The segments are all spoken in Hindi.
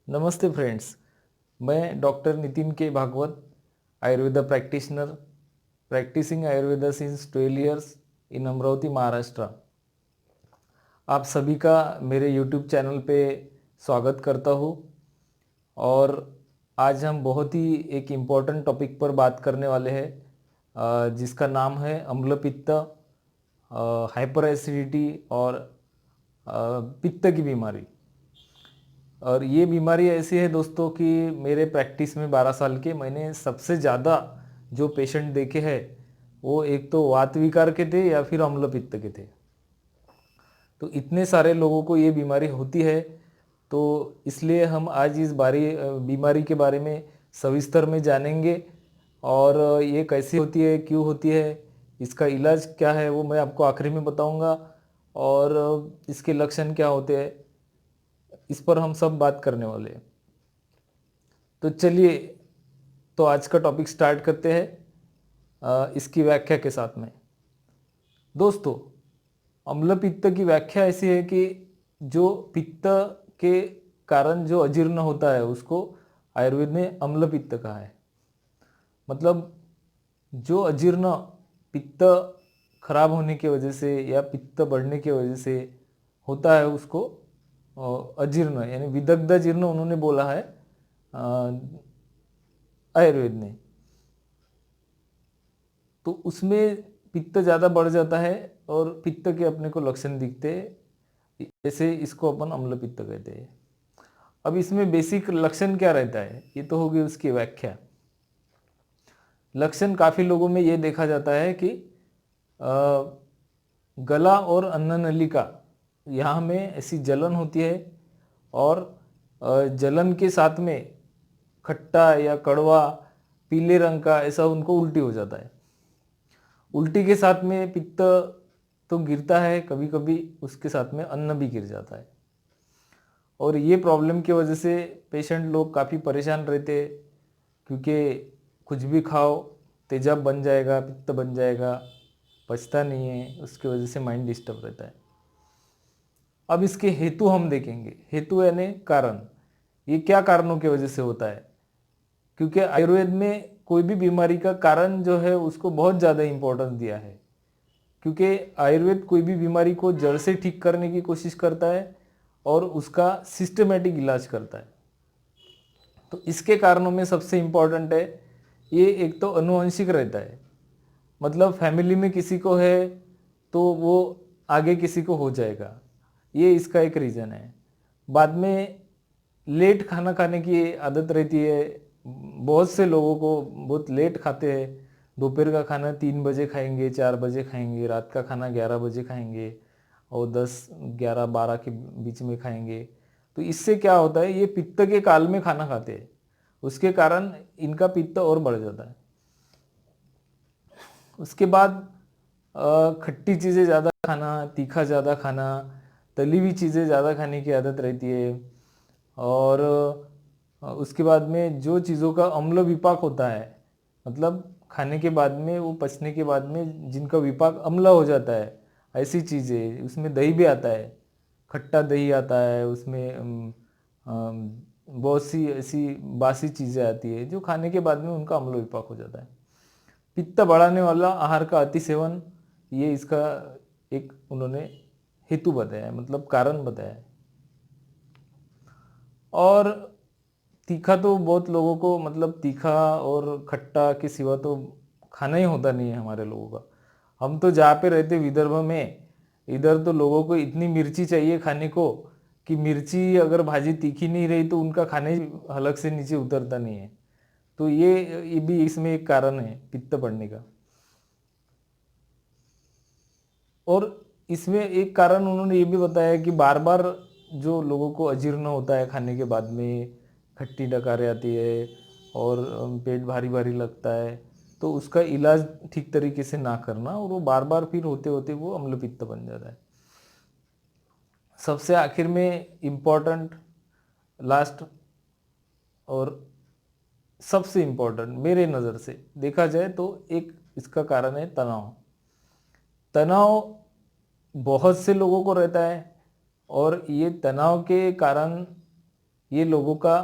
नमस्ते फ्रेंड्स। मैं doctor Nitin K Bhagwat, Ayurveda practitioner, practising Ayurveda since 12 years in Amravati, Maharashtra. आप सभी का मेरे यूट्यूब चैनल पे स्वागत करता हूँ। और आज हम बहुत ही एक इम्पॉर्टेंट टॉपिक पर बात करने वाले हैं, जिसका नाम है अम्ल पित्त, हाइपर एसिडिटी और पित्त की बीमारी। और ये बीमारी ऐसी है दोस्तों कि मेरे प्रैक्टिस में 12 साल के मैंने सबसे ज़्यादा जो पेशेंट देखे हैं वो एक तो वात विकार के थे या फिर अम्ल पित्त के थे। तो इतने सारे लोगों को ये बीमारी होती है, तो इसलिए हम आज इस बीमारी के बारे में सविस्तर में जानेंगे। और ये कैसी होती है, क्यों होती है, इसका इलाज क्या है, वो मैं आपको आखिरी में बताऊंगा। और इसके लक्षण क्या होते हैं, इस पर हम सब बात करने वाले हैं। तो चलिए, तो आज का टॉपिक स्टार्ट करते हैं इसकी व्याख्या के साथ में। दोस्तों, अम्ल पित्त की व्याख्या ऐसी है कि जो पित्त के कारण जो अजीर्ण होता है उसको आयुर्वेद में अम्ल पित्त कहा है। मतलब जो अजीर्ण पित्त खराब होने की वजह से या पित्त बढ़ने की वजह से होता है उसको अजीर्ण यानी विदग्ध जीर्ण उन्होंने बोला है आयुर्वेद ने। तो उसमें पित्त ज़्यादा बढ़ जाता है और पित्त के अपने को लक्षण दिखते हैं, ऐसे इसको अपन अम्ल पित्त कहते हैं। अब इसमें बेसिक लक्षण क्या रहता है, ये तो होगी उसकी व्याख्या। लक्षण काफ़ी लोगों में ये देखा जाता है कि गला और अन्न नलिका यहाँ में ऐसी जलन होती है, और जलन के साथ में खट्टा या कड़वा पीले रंग का ऐसा उनको उल्टी हो जाता है। उल्टी के साथ में पित्त तो गिरता है, कभी कभी उसके साथ में अन्न भी गिर जाता है। और ये प्रॉब्लम की वजह से पेशेंट लोग काफ़ी परेशान रहते हैं, क्योंकि कुछ भी खाओ तेजाब बन जाएगा, पित्त बन जाएगा, पचता नहीं है, उसकी वजह से माइंड डिस्टर्ब रहता है। अब इसके हेतु हम देखेंगे। हेतु यानी कारण, ये क्या कारणों की वजह से होता है, क्योंकि आयुर्वेद में कोई भी बीमारी का कारण जो है उसको बहुत ज़्यादा इम्पोर्टेंस दिया है। क्योंकि आयुर्वेद कोई भी बीमारी को जड़ से ठीक करने की कोशिश करता है और उसका सिस्टमेटिक इलाज करता है। तो इसके कारणों में सबसे इम्पोर्टेंट है, ये एक तो अनुवंशिक रहता है। मतलब फैमिली में किसी को है तो वो आगे किसी को हो जाएगा, ये इसका एक रीज़न है। बाद में लेट खाना खाने की आदत रहती है, बहुत से लोगों को बहुत लेट खाते हैं। दोपहर का खाना 3 बजे खाएंगे, 4 बजे खाएंगे, रात का खाना 11 बजे खाएंगे और 10, 11, 12 के बीच में खाएंगे। तो इससे क्या होता है, ये पित्त के काल में खाना खाते हैं, उसके कारण इनका पित्त और बढ़ जाता है। उसके बाद खट्टी चीज़ें ज़्यादा खाना, तीखा ज़्यादा खाना, तली हुई चीज़ें ज़्यादा खाने की आदत रहती है। और उसके बाद में जो चीज़ों का अम्ल विपाक होता है, मतलब खाने के बाद में, वो पचने के बाद में जिनका विपाक अम्ल हो जाता है, ऐसी चीज़ें, उसमें दही भी आता है, खट्टा दही आता है उसमें। बहुत सी ऐसी बासी चीज़ें आती है जो खाने के बाद में उनका अम्ल विपाक हो जाता है। पित्त बढ़ाने वाला आहार का अति सेवन, ये इसका एक उन्होंने हेतु बताया है, मतलब कारण बताया है। और तीखा तो बहुत लोगों को, मतलब तीखा और खट्टा के सिवा तो खाना ही होता नहीं है हमारे लोगों का। हम तो जहाँ पे रहते विदर्भ में, इधर तो लोगों को इतनी मिर्ची चाहिए खाने को कि मिर्ची अगर भाजी तीखी नहीं रही तो उनका खाने ही हलक से नीचे उतरता नहीं है। तो ये भी इसमें एक कारण है पित्त बढ़ने का। और इसमें एक कारण उन्होंने ये भी बताया कि बार बार जो लोगों को अजीर्ण होता है खाने के बाद में, खट्टी डकारें आती है और पेट भारी भारी लगता है, तो उसका इलाज ठीक तरीके से ना करना, और वो बार बार फिर होते होते वो अम्लपित्त बन जाता है। सबसे आखिर में इम्पोर्टेंट, लास्ट और सबसे इम्पोर्टेंट मेरे नज़र से देखा जाए तो एक इसका कारण है तनाव। तनाव बहुत से लोगों को रहता है, और ये तनाव के कारण ये लोगों का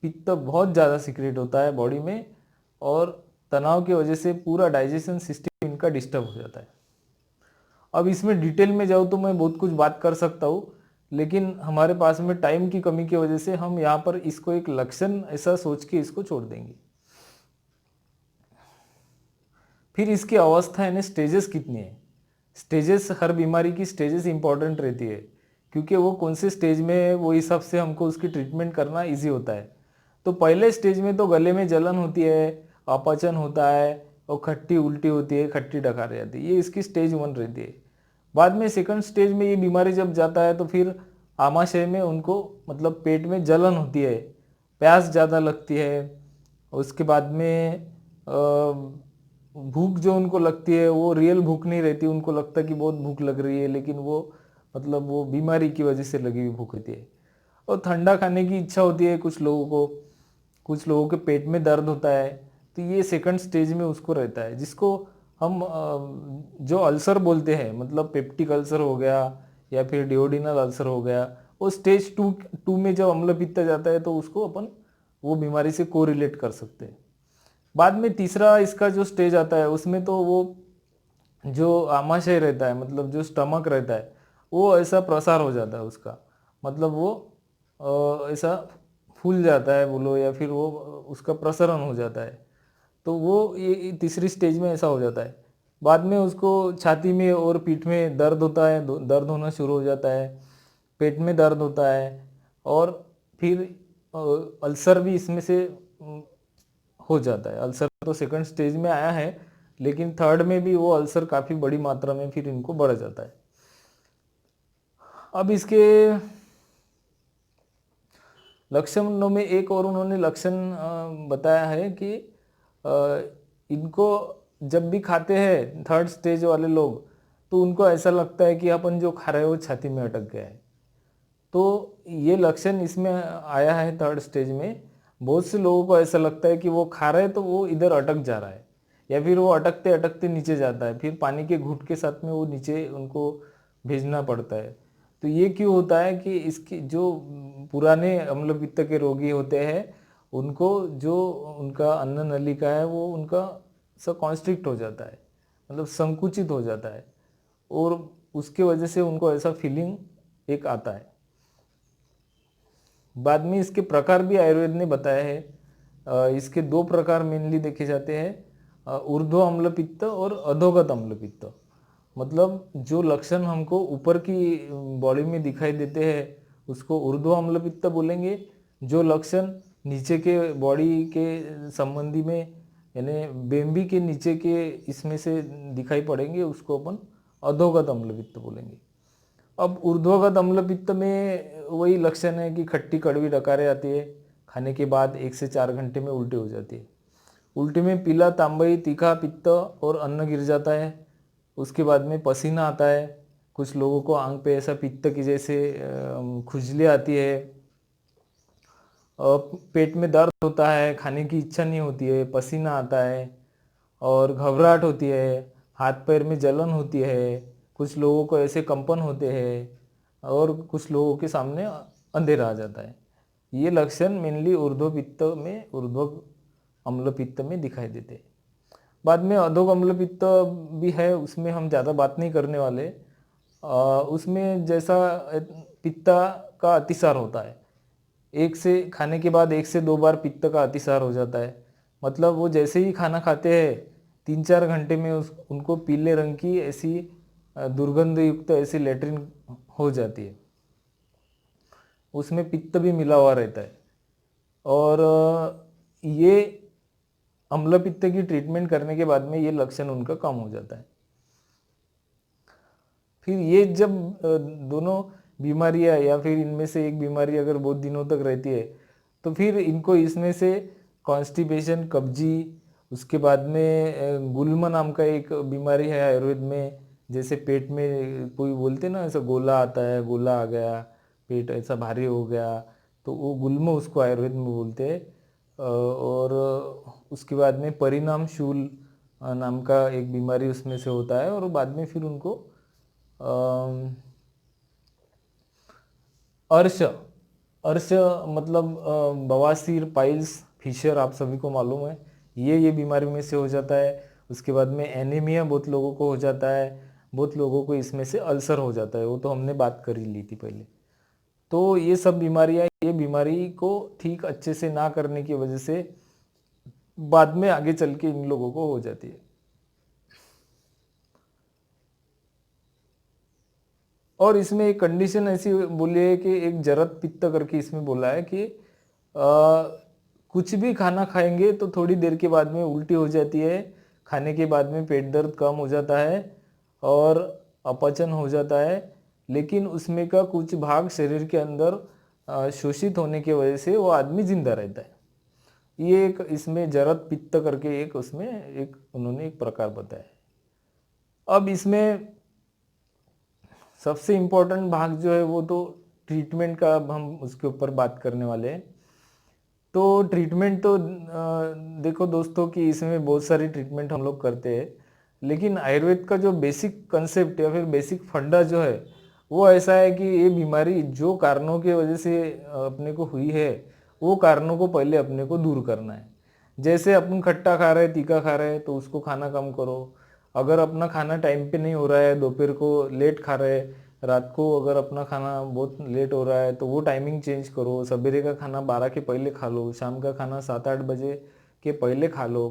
पित्त बहुत ज़्यादा सीक्रेट होता है बॉडी में, और तनाव की वजह से पूरा डाइजेशन सिस्टम इनका डिस्टर्ब हो जाता है। अब इसमें डिटेल में जाऊँ तो मैं बहुत कुछ बात कर सकता हूँ, लेकिन हमारे पास में टाइम की कमी की वजह से हम यहाँ पर इसको एक लक्षण ऐसा सोच के इसको छोड़ देंगे। फिर इसकी अवस्था यानी स्टेजेस कितनी है। स्टेजेस, हर बीमारी की स्टेजेस इंपॉर्टेंट रहती है, क्योंकि वो कौन से स्टेज में है वो हिसाब से हमको उसकी ट्रीटमेंट करना इजी होता है। तो पहले स्टेज में तो गले में जलन होती है, अपचन होता है, और खट्टी उल्टी होती है, खट्टी डकार जाती है, ये इसकी स्टेज 1 रहती है। बाद में सेकंड स्टेज में ये बीमारी जब जाता है तो फिर आमाशय में उनको मतलब पेट में जलन होती है, प्यास ज़्यादा लगती है। उसके बाद में भूख जो उनको लगती है वो रियल भूख नहीं रहती, उनको लगता है कि बहुत भूख लग रही है, लेकिन वो मतलब वो बीमारी की वजह से लगी हुई भूख रहती है। और ठंडा खाने की इच्छा होती है कुछ लोगों को, कुछ लोगों के पेट में दर्द होता है, तो ये सेकंड स्टेज में उसको रहता है, जिसको हम जो अल्सर बोलते हैं, मतलब पेप्टिक अल्सर हो गया या फिर डिओडिनल अल्सर हो गया, वो स्टेज 2 में जब अम्ल पित्त जाता है तो उसको अपन वो बीमारी से कोरिलेट कर सकते हैं। बाद में तीसरा इसका जो स्टेज आता है उसमें तो वो जो आमाशय रहता है, मतलब जो स्टमक रहता है, वो ऐसा प्रसार हो जाता है उसका, मतलब वो ऐसा फूल जाता है बोलो, या फिर वो उसका प्रसरण हो जाता है। तो वो ये तीसरी स्टेज में ऐसा हो जाता है। बाद में उसको छाती में और पीठ में दर्द होता है, दर्द होना शुरू हो जाता है, पेट में दर्द होता है, और फिर अल्सर भी इसमें से हो जाता है। अल्सर तो सेकंड स्टेज में आया है, लेकिन थर्ड में भी वो अल्सर काफ़ी बड़ी मात्रा में फिर इनको बढ़ जाता है। अब इसके लक्षणों में एक और उन्होंने लक्षण बताया है कि इनको जब भी खाते हैं थर्ड स्टेज वाले लोग, तो उनको ऐसा लगता है कि अपन जो खा रहे हैं वो छाती में अटक गया है। तो ये लक्षण इसमें आया है थर्ड स्टेज में। बहुत से लोगों को ऐसा लगता है कि वो खा रहे हैं तो वो इधर अटक जा रहा है, या फिर वो अटकते अटकते नीचे जाता है, फिर पानी के घूंट के साथ में वो नीचे उनको भेजना पड़ता है। तो ये क्यों होता है कि इसकी जो पुराने अम्ल पित्त के रोगी होते हैं, उनको जो उनका अन्न नलिका है वो उनका सब कॉन्स्ट्रिक्ट हो जाता है, मतलब संकुचित हो जाता है, और उसके वजह से उनको ऐसा फीलिंग एक आता है। बाद में इसके प्रकार भी आयुर्वेद ने बताया है। इसके 2 प्रकार मेनली देखे जाते हैं, ऊर्ध्व अम्ल पित्त और अधोगत अम्ल पित्त। मतलब जो लक्षण हमको ऊपर की बॉडी में दिखाई देते हैं उसको ऊर्ध्व अम्ल पित्त बोलेंगे। जो लक्षण नीचे के बॉडी के संबंधी में यानी बेम्बी के नीचे के इसमें से दिखाई पड़ेंगे उसको अपन अधोगत अम्ल पित्त बोलेंगे। अब ऊर्ध्वगत अम्ल पित्त में वही लक्षण है कि खट्टी कड़वी डकारें आती है, खाने के बाद 1 से 4 घंटे में उल्टी हो जाती है। उल्टी में पीला तांबई तीखा पित्त और अन्न गिर जाता है। उसके बाद में पसीना आता है, कुछ लोगों को आंख पे ऐसा पित्त की जैसे खुजली आती है, पेट में दर्द होता है, खाने की इच्छा नहीं होती है, पसीना आता है, और घबराहट होती है, हाथ पैर में जलन होती है, कुछ लोगों को ऐसे कंपन होते हैं, और कुछ लोगों के सामने अंधेरा आ जाता है। ये लक्षण मेनली ऊर्ध्व पित्त में, ऊर्ध्व अम्ल पित्त में दिखाई देते हैं। बाद में अधोग अम्ल पित्त भी है, उसमें हम ज़्यादा बात नहीं करने वाले। उसमें जैसा पित्त का अतिसार होता है, एक से खाने के बाद 1 से 2 बार पित्त का अतिसार हो जाता है। मतलब वो जैसे ही खाना खाते हैं 3-4 घंटे में उनको पीले रंग की ऐसी दुर्गंध युक्त ऐसी लेटरिन हो जाती है, उसमें पित्त भी मिला हुआ रहता है। और ये अम्ल पित्त की ट्रीटमेंट करने के बाद में ये लक्षण उनका कम हो जाता है। फिर ये जब दोनों बीमारियां या फिर इनमें से एक बीमारी अगर बहुत दिनों तक रहती है, तो फिर इनको इसमें से कॉन्स्टिपेशन, कब्जी, उसके बाद में गुल्म नाम का एक बीमारी है आयुर्वेद में, जैसे पेट में कोई बोलते ना ऐसा गोला आता है, गोला आ गया, पेट ऐसा भारी हो गया, तो वो गुल्म उसको आयुर्वेद में बोलते हैं। और उसके बाद में परिणाम शूल नाम का एक बीमारी उसमें से होता है, और बाद में फिर उनको अर्श अर्श मतलब बवासीर, पाइल्स, फिशर आप सभी को मालूम है, ये बीमारी में से हो जाता है। उसके बाद में एनीमिया बहुत लोगों को हो जाता है, बहुत लोगों को इसमें से अल्सर हो जाता है, वो तो हमने बात कर ही ली थी पहले। तो ये सब बीमारियां, ये बीमारी को ठीक अच्छे से ना करने की वजह से बाद में आगे चल के इन लोगों को हो जाती है। और इसमें एक कंडीशन ऐसी बोली है कि एक जरत पित्त करके इसमें बोला है कि कुछ भी खाना खाएंगे तो थोड़ी देर के बाद में उल्टी हो जाती है, खाने के बाद में पेट दर्द कम हो जाता है और अपचन हो जाता है, लेकिन उसमें का कुछ भाग शरीर के अंदर शोषित होने की वजह से वो आदमी जिंदा रहता है। ये एक इसमें जरत पित्त करके एक उसमें एक उन्होंने एक प्रकार बताया है। अब इसमें सबसे इम्पोर्टेंट भाग जो है वो तो ट्रीटमेंट का, अब हम उसके ऊपर बात करने वाले हैं। तो ट्रीटमेंट तो देखो दोस्तों कि इसमें बहुत सारी ट्रीटमेंट हम लोग करते हैं, लेकिन आयुर्वेद का जो बेसिक कंसेप्ट या फिर बेसिक फंडा जो है वो ऐसा है कि ये बीमारी जो कारणों की वजह से अपने को हुई है, वो कारणों को पहले अपने को दूर करना है। जैसे अपन खट्टा खा रहे हैं, तीखा खा रहे हैं, तो उसको खाना कम करो। अगर अपना खाना टाइम पे नहीं हो रहा है, दोपहर को लेट खा रहे हैं, रात को अगर अपना खाना बहुत लेट हो रहा है तो वो टाइमिंग चेंज करो। सवेरे का खाना 12 के पहले खा लो, शाम का खाना 7-8 बजे के पहले खा लो।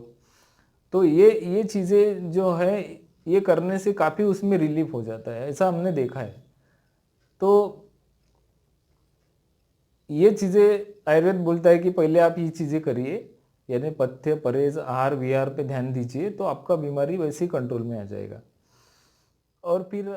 तो ये चीज़ें जो है ये करने से काफ़ी उसमें रिलीफ हो जाता है, ऐसा हमने देखा है। तो ये चीज़ें आयुर्वेद बोलता है कि पहले आप ये चीज़ें करिए, यानी पथ्य, परहेज, आहार विहार पे ध्यान दीजिए, तो आपका बीमारी वैसे ही कंट्रोल में आ जाएगा। और फिर